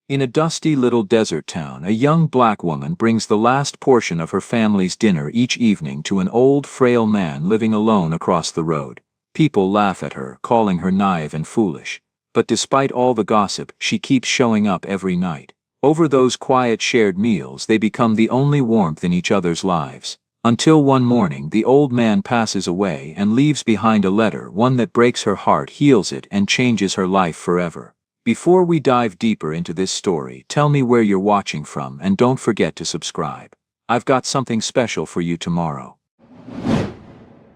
In a dusty little desert town, a young black woman brings the last portion of her family's dinner each evening to an old, frail man living alone across the road. People laugh at her, calling her naive and foolish. But despite all the gossip, she keeps showing up every night. Over those quiet shared meals, they become the only warmth in each other's lives. Until one morning, the old man passes away and leaves behind a letter, one that breaks her heart, heals it, and changes her life forever. Before we dive deeper into this story, tell me where you're watching from and don't forget to subscribe. I've got something special for you tomorrow.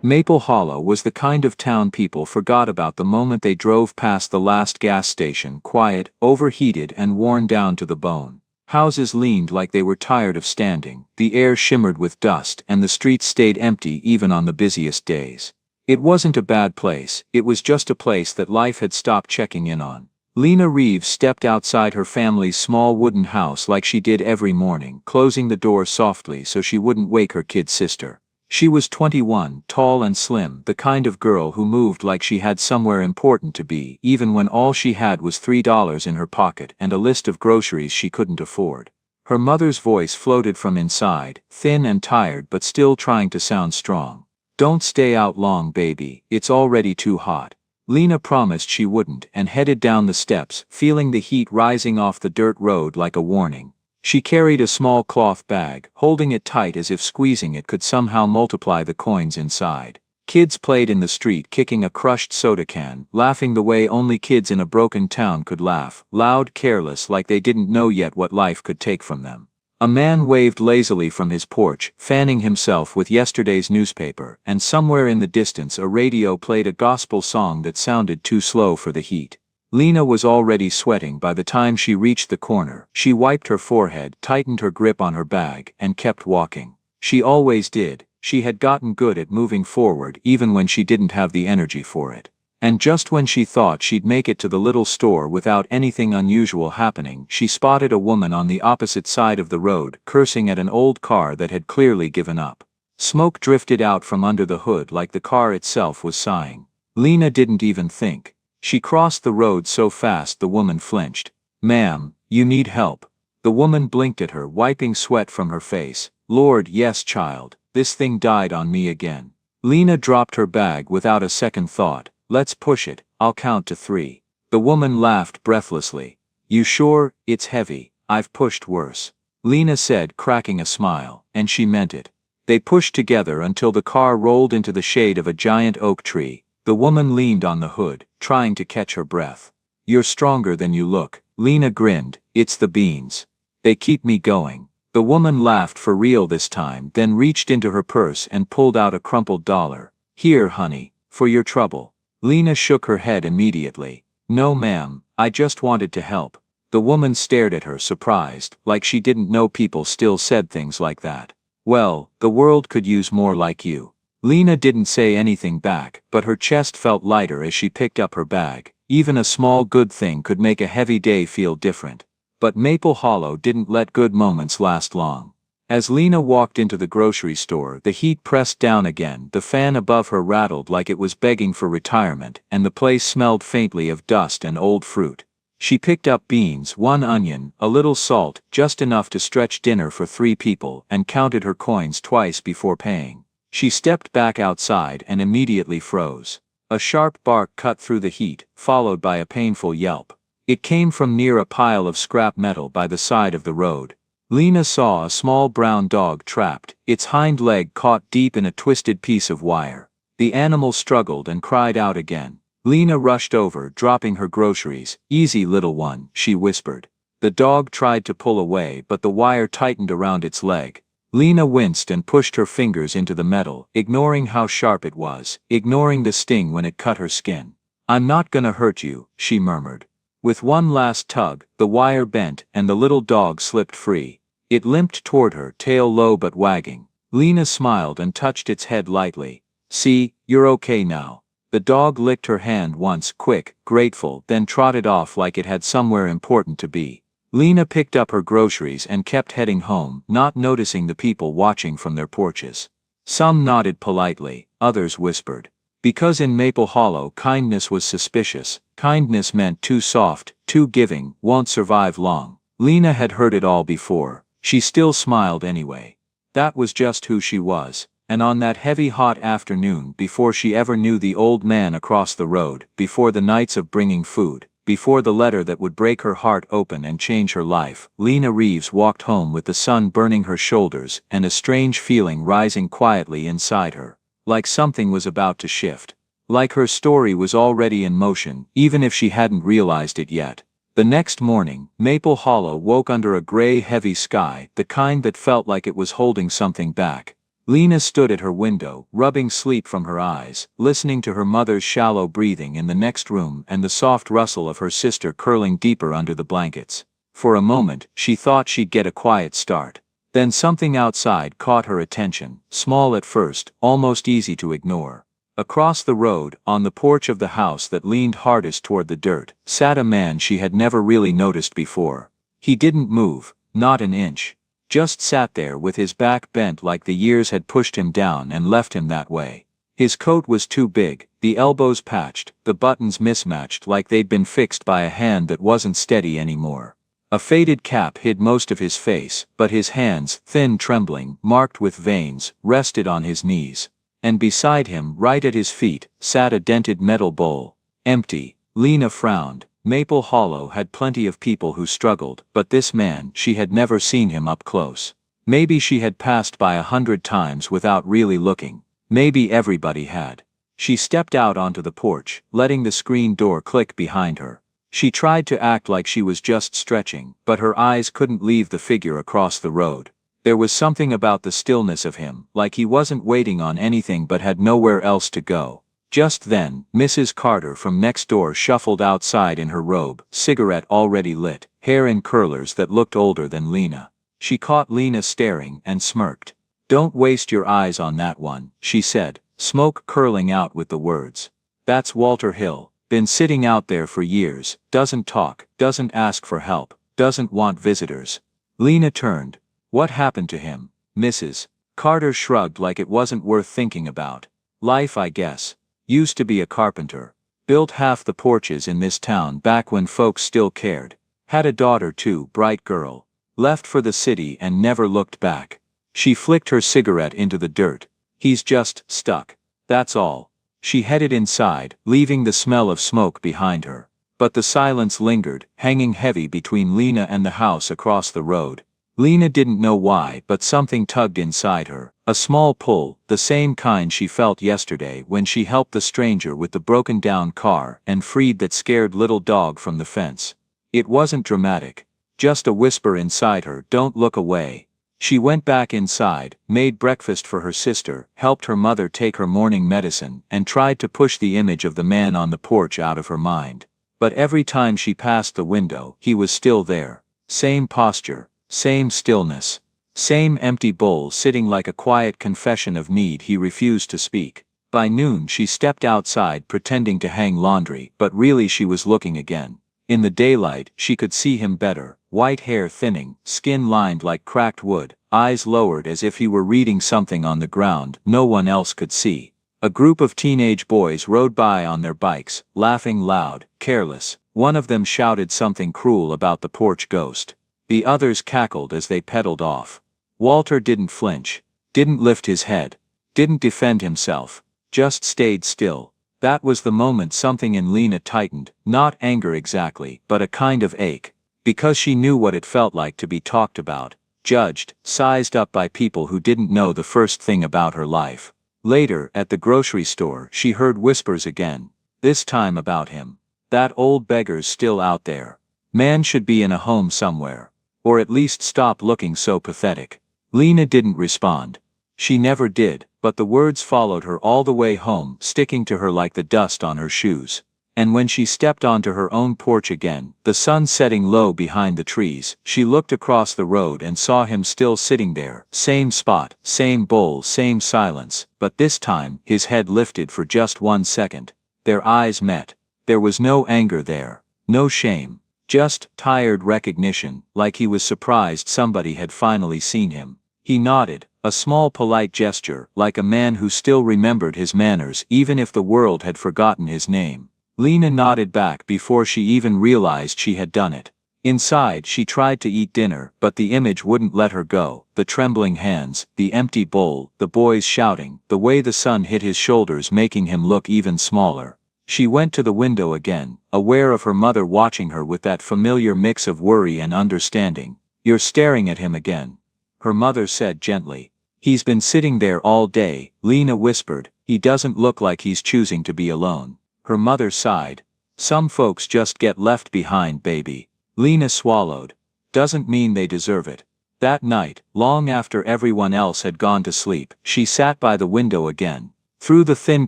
Maple Hollow was the kind of town people forgot about the moment they drove past the last gas station, quiet, overheated, and worn down to the bone. Houses leaned like they were tired of standing, the air shimmered with dust, and the streets stayed empty even on the busiest days. It wasn't a bad place, it was just a place that life had stopped checking in on. Lena Reeves stepped outside her family's small wooden house like she did every morning, closing the door softly so she wouldn't wake her kid sister. She was 21, tall and slim, the kind of girl who moved like she had somewhere important to be, even when all she had was $3 in her pocket and a list of groceries she couldn't afford. Her mother's voice floated from inside, thin and tired but still trying to sound strong. "Don't stay out long, baby, it's already too hot." Lena promised she wouldn't and headed down the steps, feeling the heat rising off the dirt road like a warning. She carried a small cloth bag, holding it tight as if squeezing it could somehow multiply the coins inside. Kids played in the street, kicking a crushed soda can, laughing the way only kids in a broken town could laugh, loud, careless, like they didn't know yet what life could take from them. A man waved lazily from his porch, fanning himself with yesterday's newspaper, and somewhere in the distance a radio played a gospel song that sounded too slow for the heat. Lena was already sweating by the time she reached the corner. She wiped her forehead, tightened her grip on her bag, and kept walking. She always did. She had gotten good at moving forward even when she didn't have the energy for it. And just when she thought she'd make it to the little store without anything unusual happening, she spotted a woman on the opposite side of the road, cursing at an old car that had clearly given up. Smoke drifted out from under the hood like the car itself was sighing. Lena didn't even think. She crossed the road so fast the woman flinched. "Ma'am, you need help." The woman blinked at her, wiping sweat from her face. "Lord, yes, child, this thing died on me again." Lena dropped her bag without a second thought. "Let's push it, I'll count to 3. The woman laughed breathlessly. "You sure? It's heavy, I've pushed worse," Lena said, cracking a smile, and she meant it. They pushed together until the car rolled into the shade of a giant oak tree. The woman leaned on the hood, trying to catch her breath. "You're stronger than you look," Lena grinned. "It's the beans. They keep me going." The woman laughed for real this time, then reached into her purse and pulled out a crumpled dollar. "Here, honey, for your trouble." Lena shook her head immediately. "No, ma'am, I just wanted to help." The woman stared at her, surprised, like she didn't know people still said things like that. "Well, the world could use more like you." Lena didn't say anything back, but her chest felt lighter as she picked up her bag. Even a small good thing could make a heavy day feel different. But Maple Hollow didn't let good moments last long. As Lena walked into the grocery store, the heat pressed down again, the fan above her rattled like it was begging for retirement, and the place smelled faintly of dust and old fruit. She picked up beans, 1 onion, a little salt, just enough to stretch dinner for 3 people, and counted her coins twice before paying. She stepped back outside and immediately froze. A sharp bark cut through the heat, followed by a painful yelp. It came from near a pile of scrap metal by the side of the road. Lena saw a small brown dog trapped, its hind leg caught deep in a twisted piece of wire. The animal struggled and cried out again. Lena rushed over, dropping her groceries. "Easy, little one," she whispered. The dog tried to pull away, but the wire tightened around its leg. Lena winced and pushed her fingers into the metal, ignoring how sharp it was, ignoring the sting when it cut her skin. "I'm not gonna hurt you," she murmured. With one last tug, the wire bent and the little dog slipped free. It limped toward her, tail low but wagging. Lena smiled and touched its head lightly. "See, you're okay now." The dog licked her hand once, quick, grateful, then trotted off like it had somewhere important to be. Lena picked up her groceries and kept heading home, not noticing the people watching from their porches. Some nodded politely, others whispered. Because in Maple Hollow kindness was suspicious, kindness meant too soft, too giving, won't survive long. Lena had heard it all before. She still smiled anyway. That was just who she was. And on that heavy hot afternoon, before she ever knew the old man across the road, before the nights of bringing food, before the letter that would break her heart open and change her life, Lena Reeves walked home with the sun burning her shoulders and a strange feeling rising quietly inside her. Like something was about to shift. Like her story was already in motion, even if she hadn't realized it yet. The next morning, Maple Hollow woke under a gray, heavy sky, the kind that felt like it was holding something back. Lena stood at her window, rubbing sleep from her eyes, listening to her mother's shallow breathing in the next room and the soft rustle of her sister curling deeper under the blankets. For a moment, she thought she'd get a quiet start. Then something outside caught her attention, small at first, almost easy to ignore. Across the road, on the porch of the house that leaned hardest toward the dirt, sat a man she had never really noticed before. He didn't move, not an inch. Just sat there with his back bent like the years had pushed him down and left him that way. His coat was too big, the elbows patched, the buttons mismatched like they'd been fixed by a hand that wasn't steady anymore. A faded cap hid most of his face, but his hands, thin, trembling, marked with veins, rested on his knees. And beside him, right at his feet, sat a dented metal bowl. Empty. Lena frowned. Maple Hollow had plenty of people who struggled, but this man, she had never seen him up close. Maybe she had passed by 100 times without really looking. Maybe everybody had. She stepped out onto the porch, letting the screen door click behind her. She tried to act like she was just stretching, but her eyes couldn't leave the figure across the road. There was something about the stillness of him, like he wasn't waiting on anything but had nowhere else to go. Just then, Mrs. Carter from next door shuffled outside in her robe, cigarette already lit, hair in curlers that looked older than Lena. She caught Lena staring and smirked. "Don't waste your eyes on that one," she said, smoke curling out with the words. "That's Walter Hill, been sitting out there for years, doesn't talk, doesn't ask for help, doesn't want visitors." Lena turned. "What happened to him, Mrs.?" Carter shrugged like it wasn't worth thinking about. "Life, I guess. Used to be a carpenter. Built half the porches in this town back when folks still cared. Had a daughter too, bright girl. Left for the city and never looked back." She flicked her cigarette into the dirt. "He's just stuck. That's all." She headed inside, leaving the smell of smoke behind her. But the silence lingered, hanging heavy between Lena and the house across the road. Lena didn't know why, but something tugged inside her, a small pull, the same kind she felt yesterday when she helped the stranger with the broken-down car and freed that scared little dog from the fence. It wasn't dramatic. Just a whisper inside her, "Don't look away." She went back inside, made breakfast for her sister, helped her mother take her morning medicine, and tried to push the image of the man on the porch out of her mind. But every time she passed the window, he was still there. Same posture. Same stillness. Same empty bowl sitting like a quiet confession of need he refused to speak. By noon she stepped outside pretending to hang laundry, but really she was looking again. In the daylight she could see him better, white hair thinning, skin lined like cracked wood, eyes lowered as if he were reading something on the ground no one else could see. A group of teenage boys rode by on their bikes, laughing loud, careless. One of them shouted something cruel about the porch ghost. The others cackled as they pedaled off. Walter didn't flinch, didn't lift his head, didn't defend himself, just stayed still. That was the moment something in Lena tightened, not anger exactly, but a kind of ache. Because she knew what it felt like to be talked about, judged, sized up by people who didn't know the first thing about her life. Later, at the grocery store, she heard whispers again, this time about him. That old beggar's still out there. Man should be in a home somewhere. Or at least stop looking so pathetic. Lena didn't respond. She never did, but the words followed her all the way home, sticking to her like the dust on her shoes. And when she stepped onto her own porch again, the sun setting low behind the trees, she looked across the road and saw him still sitting there, same spot, same bowl, same silence, but this time, his head lifted for just 1 second. Their eyes met. There was no anger there, no shame. Just tired recognition, like he was surprised somebody had finally seen him. He nodded, a small polite gesture, like a man who still remembered his manners even if the world had forgotten his name. Lena nodded back before she even realized she had done it. Inside, she tried to eat dinner, but the image wouldn't let her go. The trembling hands, the empty bowl, the boys shouting, the way the sun hit his shoulders making him look even smaller. She went to the window again, aware of her mother watching her with that familiar mix of worry and understanding. "You're staring at him again," her mother said gently. "He's been sitting there all day," Lena whispered. "He doesn't look like he's choosing to be alone." Her mother sighed. "Some folks just get left behind, baby." Lena swallowed. "Doesn't mean they deserve it." That night, long after everyone else had gone to sleep, she sat by the window again. Through the thin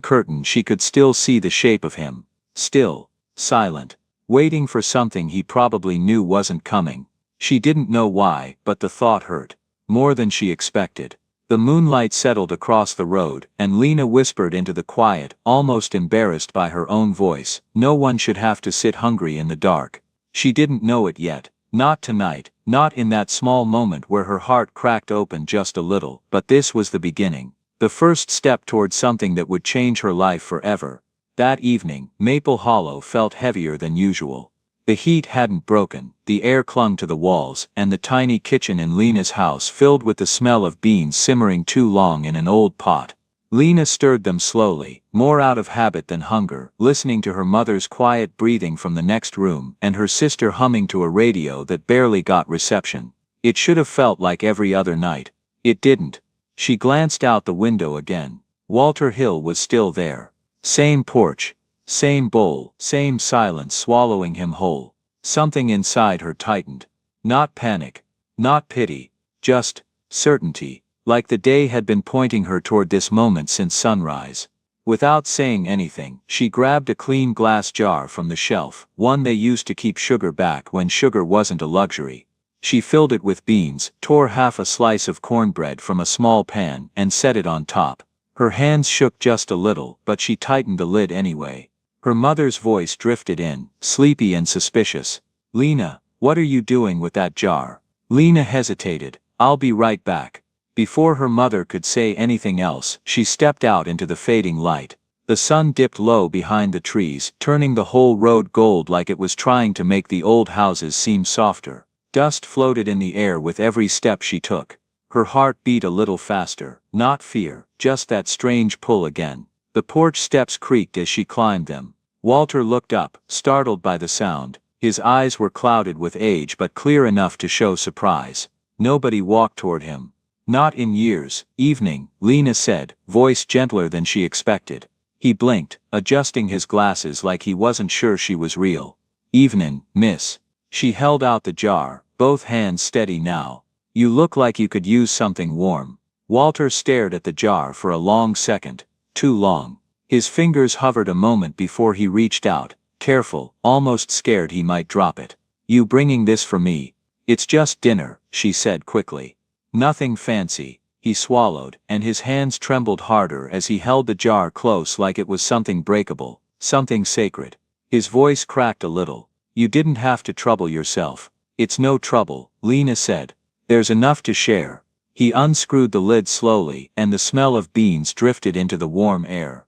curtain she could still see the shape of him. Still, silent, waiting for something he probably knew wasn't coming. She didn't know why, but the thought hurt. More than she expected. The moonlight settled across the road, and Lena whispered into the quiet, almost embarrassed by her own voice, "No one should have to sit hungry in the dark." She didn't know it yet. Not tonight, not in that small moment where her heart cracked open just a little, but this was the beginning. The first step toward something that would change her life forever. That evening, Maple Hollow felt heavier than usual. The heat hadn't broken, the air clung to the walls, and the tiny kitchen in Lena's house filled with the smell of beans simmering too long in an old pot. Lena stirred them slowly, more out of habit than hunger, listening to her mother's quiet breathing from the next room and her sister humming to a radio that barely got reception. It should have felt like every other night. It didn't. She glanced out the window again. Walter Hill was still there. Same porch, same bowl, same silence swallowing him whole. Something inside her tightened. Not panic, not pity, just certainty. Like the day had been pointing her toward this moment since sunrise. Without saying anything, she grabbed a clean glass jar from the shelf, one they used to keep sugar back when sugar wasn't a luxury. She filled it with beans, tore half a slice of cornbread from a small pan, and set it on top. Her hands shook just a little, but she tightened the lid anyway. Her mother's voice drifted in, sleepy and suspicious. "Lena, what are you doing with that jar?" Lena hesitated. "I'll be right back." Before her mother could say anything else, she stepped out into the fading light. The sun dipped low behind the trees, turning the whole road gold like it was trying to make the old houses seem softer. Dust floated in the air with every step she took. Her heart beat a little faster, not fear, just that strange pull again. The porch steps creaked as she climbed them. Walter looked up, startled by the sound. His eyes were clouded with age but clear enough to show surprise. Nobody walked toward him. "Not in years." "Evening," Lena said, voice gentler than she expected. He blinked, adjusting his glasses like he wasn't sure she was real. "Evenin', miss." She held out the jar, both hands steady now. "You look like you could use something warm." Walter stared at the jar for a long second. Too long. His fingers hovered a moment before he reached out, careful, almost scared he might drop it. "You bringing this for me?" "It's just dinner," she said quickly. "Nothing fancy." He swallowed, and his hands trembled harder as he held the jar close like it was something breakable, something sacred. His voice cracked a little. "You didn't have to trouble yourself." "It's no trouble," Lena said. "There's enough to share." He unscrewed the lid slowly, and the smell of beans drifted into the warm air.